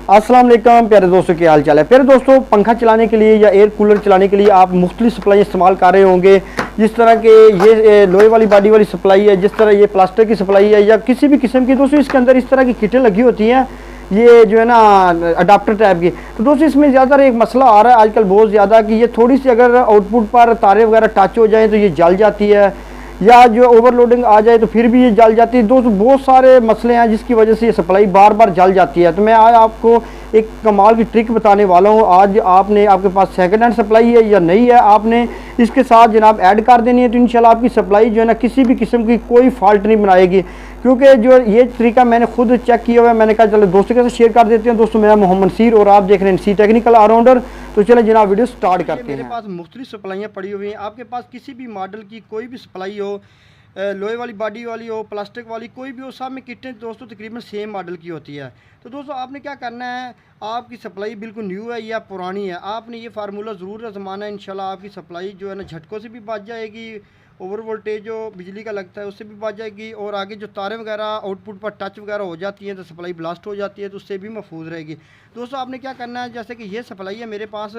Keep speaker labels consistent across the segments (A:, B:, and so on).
A: अस्सलाम वालेकुम प्यारे दोस्तों, क्या हाल चाल है। प्यारे दोस्तों, पंखा चलाने के लिए या एयर कूलर चलाने के लिए आप मुख्तलिफ सप्लाई इस्तेमाल कर रहे होंगे। जिस तरह के ये लोहे वाली बॉडी वाली सप्लाई है, जिस तरह ये प्लास्टिक की सप्लाई है या किसी भी किस्म की। दोस्तों इसके अंदर इस तरह की किटें लगी होती हैं, ये जो है ना अडाप्टर टाइप की। तो दोस्तों इसमें ज़्यादातर एक मसला आ रहा है आजकल बहुत ज़्यादा कि ये थोड़ी सी अगर आउटपुट पर तारे वगैरह टच हो जाए तो ये जल जाती है, या जो ओवरलोडिंग आ जाए तो फिर भी ये जल जाती है। दोस्तों बहुत सारे मसले हैं जिसकी वजह से ये सप्लाई बार बार जल जाती है। तो मैं आज आपको एक कमाल की ट्रिक बताने वाला हूँ। आज आपने आपके पास सेकंड हैंड सप्लाई है या नहीं है, आपने इसके साथ जनाब ऐड कर देनी है। तो इंशाल्लाह आपकी सप्लाई जो है ना किसी भी किस्म की कोई फॉल्ट नहीं बनाएगी, क्योंकि जो ये तरीका मैंने खुद चेक किया हुआ है। मैंने कहा चलो दोस्तों के साथ शेयर कर देते हैं। दोस्तों मैं मोहम्मद सीर और आप देख रहे हैं सी टेक्निकल ऑलराउंडर। तो चले जनाब वीडियो स्टार्ट करते हैं। मेरे पास मुख्तलिफ सप्लाइयाँ पड़ी हुई हैं। आपके पास किसी भी मॉडल की कोई भी सप्लाई हो, लोहे वाली बॉडी वाली हो, प्लास्टिक वाली कोई भी हो, सब में किटें दोस्तों तकरीबन सेम मॉडल की होती है। तो दोस्तों आपने क्या करना है, आपकी सप्लाई बिल्कुल न्यू है या पुरानी है, आपने ये फार्मूला ज़रूर आजमाना है। इंशाल्लाह आपकी सप्लाई जो है ना झटकों से भी बच जाएगी, ओवर वोल्टेज जो बिजली का लगता है उससे भी बच जाएगी, और आगे जो तारें वगैरह आउटपुट पर टच वगैरह हो जाती हैं तो सप्लाई ब्लास्ट हो जाती है, तो उससे भी महफूज रहेगी। दोस्तों आपने क्या करना है, जैसे कि ये सप्लाई है मेरे पास,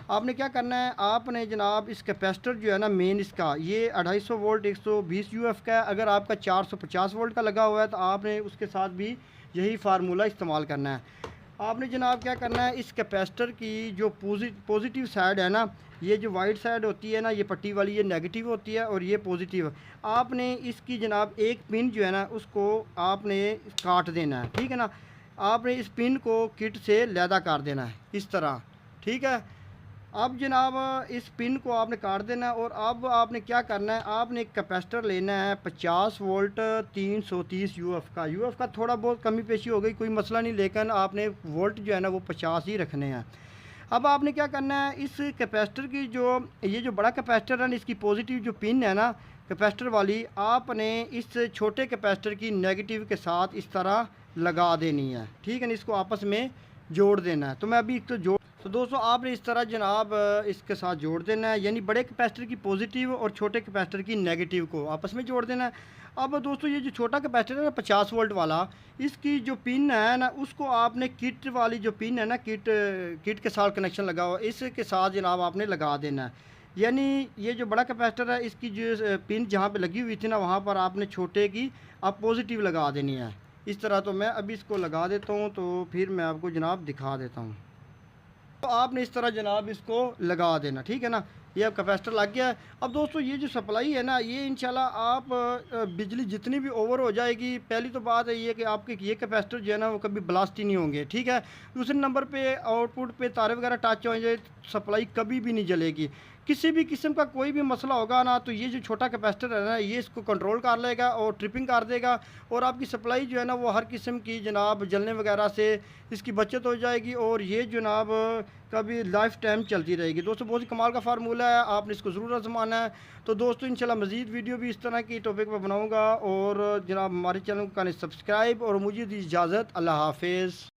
A: आपने क्या करना है, आपने जनाब इस कैपेसिटर जो है ना मेन इसका ये 250 वोल्ट 120 यूएफ का है। अगर आपका 450 वोल्ट का लगा हुआ है तो आपने उसके साथ भी यही फार्मूला इस्तेमाल करना है। आपने जनाब क्या करना है, इस कैपेसिटर की जो पॉजिटिव साइड है ना, ये जो वाइट साइड होती है ना, ये पट्टी वाली, ये नेगेटिव होती है और ये पॉजिटिव। आपने इसकी जनाब एक पिन जो है ना उसको आपने काट देना है, ठीक है ना। आपने इस पिन को किट से लैदा कर देना है इस तरह, ठीक है। अब जनाब इस पिन को आपने काट देना है, और अब आपने क्या करना है, आपने एक कैपेसिटर लेना है 50 वोल्ट 330 यूएफ का थोड़ा बहुत कमी पेशी हो गई कोई मसला नहीं, लेकिन आपने वोल्ट जो है ना वो 50 ही रखने हैं। अब आपने क्या करना है, इस कैपेसिटर की जो ये जो बड़ा कैपेसिटर है ना, इसकी पॉजिटिव जो पिन है ना कैपेसिटर वाली, आपने इस छोटे कैपेसिटर की नेगेटिव के साथ इस तरह लगा देनी है, ठीक है ना। इसको आपस में जोड़ देना है। तो मैं अभी तो दोस्तों आपने इस तरह जनाब इसके साथ जोड़ देना है, यानी बड़े कैपेसिटर की पॉजिटिव और छोटे कैपेसिटर की नेगेटिव को आपस में जोड़ देना है। अब दोस्तों ये जो छोटा कैपेसिटर है ना 50 वोल्ट वाला, इसकी जो पिन है ना उसको आपने किट वाली जो पिन है ना, किट के साथ कनेक्शन लगा हुआ, इसके साथ जनाब आपने लगा देना है। यानी ये जो बड़ा कैपेसिटर है इसकी जो पिन जहाँ पे लगी हुई थी ना, वहाँ पर आपने छोटे की आप पॉजिटिव लगा देनी है इस तरह। तो मैं अभी इसको लगा देता हूँ, तो फिर मैं आपको जनाब दिखा देता हूँ। तो आपने इस तरह जनाब इसको लगा देना, ठीक है ना। ये अब कैपेसिटर लग गया है। अब दोस्तों ये जो सप्लाई है ना, ये इंशाल्लाह आप बिजली जितनी भी ओवर हो जाएगी, पहली तो बात है ये कि आपके ये कैपेसिटर जो है ना वो कभी ब्लास्ट ही नहीं होंगे, ठीक है। दूसरे नंबर पे आउटपुट पे तारे वगैरह टच हो जाए, सप्लाई कभी भी नहीं जलेगी। किसी भी किस्म का कोई भी मसला होगा ना, तो ये जो छोटा कैपेसिटर है ना ये इसको कंट्रोल कर लेगा और ट्रिपिंग कर देगा, और आपकी सप्लाई जो है ना वो हर किस्म की जनाब जलने वगैरह से इसकी बचत हो जाएगी, और ये जनाब कभी लाइफ टाइम चलती रहेगी। दोस्तों बहुत ही कमाल का फार्मूला है, आपने इसको ज़रूर आजमाना है। तो दोस्तों इंशाल्लाह मज़ीद वीडियो भी इस तरह की टॉपिक पर बनाऊँगा, और जनाब हमारे चैनल को करें सब्सक्राइब, और मुझे दी इजाज़त। अल्लाह हाफिज़।